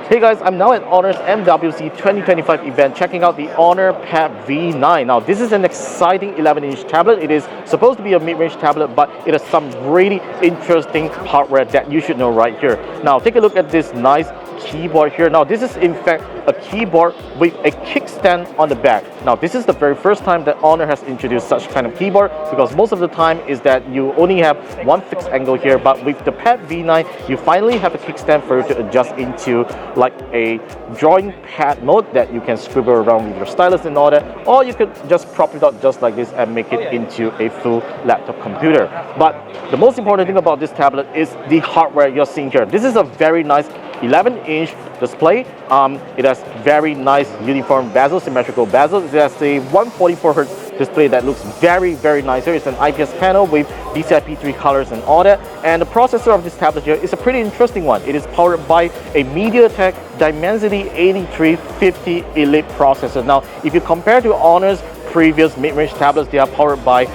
Hey guys, I'm now at Honor's MWC 2025 event checking out the Honor Pad V9. Now this is an exciting 11-inch tablet. It is supposed to be a mid-range tablet, but it has some really interesting hardware that you should know right here. Now take a look at this nice keyboard here. Now this is in fact a keyboard with a kickstand on the back. Now this is the very first time that Honor has introduced such kind of keyboard, because most of the time is that you only have one fixed angle here, but with the Pad V9 you finally have a kickstand for you to adjust into like a drawing pad mode that you can scribble around with your stylus and all that, or you could just prop it up just like this and make it into a full laptop computer. But the most important thing about this tablet is the hardware you're seeing here. This is a very nice 11-inch display. It has very nice uniform bezel, symmetrical bezel. It has a 144Hz display that looks very nice here. It's an IPS panel with DCI-P3 colors and all that. And the processor of this tablet here is a pretty interesting one. It is powered by a MediaTek Dimensity 8350 Elite processor. Now, if you compare to Honor's previous mid-range tablets, they are powered by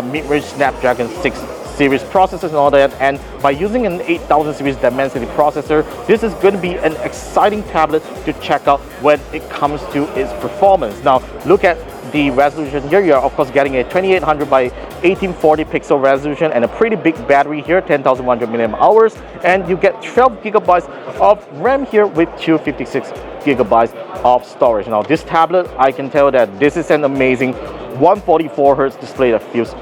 mid-range Snapdragon 6 series processors and all that, and by using an 8000 series Dimensity processor, this is going to be an exciting tablet to check out when it comes to its performance. Now look at the resolution here. You're of course getting a 2800 by 1840 pixel resolution and a pretty big battery here, 10,100 milliamp hours, and you get 12 gigabytes of RAM here with 256 gigabytes of storage. Now this tablet, I can tell that this is an amazing 144Hz display that feels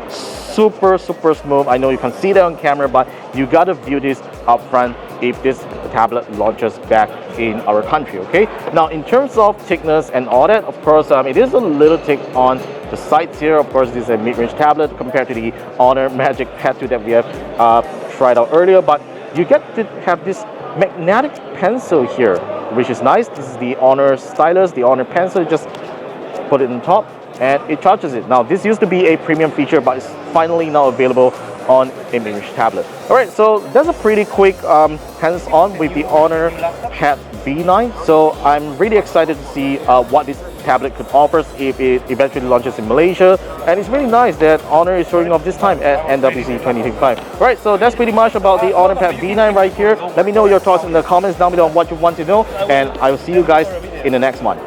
super smooth. I know you can see that on camera, but you gotta view this up front if this tablet launches back in our country. Okay, now in terms of thickness and all that, of course it is a little thick on the sides here. Of course this is a mid-range tablet compared to the Honor Magic Pad 2 that we have tried out earlier, but you get to have this magnetic pencil here, which is nice. This is the Honor stylus, the Honor pencil. Just put it on top and it charges it. Now this used to be a premium feature, but it's finally now available on a mid-range tablet. Alright, so that's a pretty quick hands-on with the Honor Pad V9. So I'm really excited to see what this tablet could offer if it eventually launches in Malaysia. And it's really nice that Honor is showing off this time at MWC 2025. Alright, so that's pretty much about the Honor Pad V9 right here. Let me know your thoughts in the comments down below on what you want to know, and I will see you guys in the next one.